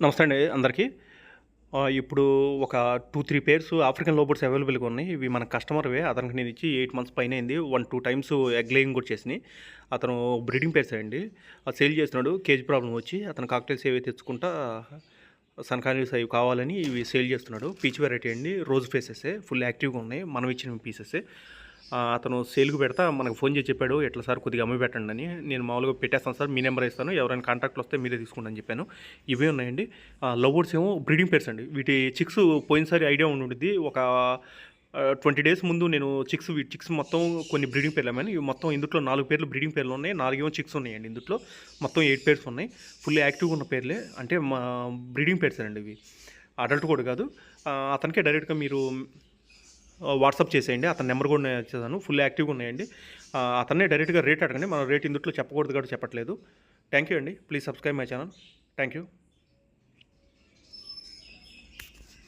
నమస్తే అండి అందరికీ. ఇప్పుడు ఒక 2, 3 పేర్స్ ఆఫ్రికన్ లోబర్ట్స్ అవైలబుల్‌గా ఉన్నాయి. ఇవి మన కస్టమర్‌వే. అతనికి నేను ఇచ్చి 8 మంత్స్ పైనయింది. 1, 2 టైమ్స్ ఎగ్ లేయింగ్ కూడా చేసినాయి. అతను బ్రీడింగ్ పేర్సే అండి. అది సేల్ చేస్తున్నాడు. కేజ్ ప్రాబ్లమ్ వచ్చి అతను కాక్టైల్స్ ఏవి తెచ్చుకుంటా సన్‌కానీస్ అవి కావాలని ఇవి సేల్ చేస్తున్నాడు. పీచ్ వెరైటీ అండి. రోజ్ ఫేసెసే. ఫుల్ యాక్టివ్‌గా ఉన్నాయి. మనం ఇచ్చిన పీసెసే. అతను సేల్‌కి పెడతా మనకు ఫోన్ చేసి చెప్పాడు, "ఎట్లా సార్ కొద్దిగా అమ్మి పెట్టండి" అని. నేను మామూలుగా పెట్టేస్తాను సార్, మీ నెంబర్ ఇస్తాను, ఎవరైనా కాంటాక్ట్‌లో వస్తే మీరే తీసుకోండి అని చెప్పాను. ఇవే ఉన్నాయండి. లవ్ బర్డ్స్ ఏమో బ్రీడింగ్ పేర్స్ అండి. వీటి చిక్స్ పోయినసారి ఐడియా ఉండుద్ది. ఒక 20 డేస్ ముందు నేను చిక్స్ మొత్తం కొన్ని బ్రీడింగ్ పేర్లు అమ్మాను. ఇవి మొత్తం ఇందులో 4 పేర్లు బ్రీడింగ్ పేర్లు ఉన్నాయి. 4 ఏమో చిక్స్ ఉన్నాయండి ఇందులో. మొత్తం 8 పేర్స్ ఉన్నాయి. ఫుల్ యాక్టివ్‌గా ఉన్న పేర్లే. అంటే మా బ్రీడింగ్ పేర్స్ అండి ఇవి. అడల్ట్ కూడా కాదు. అతనికే డైరెక్ట్‌గా మీరు వాట్సాప్ చేసేయండి. అతని నెంబర్ కూడా నేను ఇచ్చేసాను. ఫుల్ యాక్టివ్‌గా ఉన్నాయండి. అతన్నే డైరెక్ట్‌గా రేట్ అడగండి. మనం రేట్ ఇందులో చెప్పకూడదు కాబట్టి చెప్పట్లేదు. థ్యాంక్ యూ అండి. Please subscribe my channel. Thank you.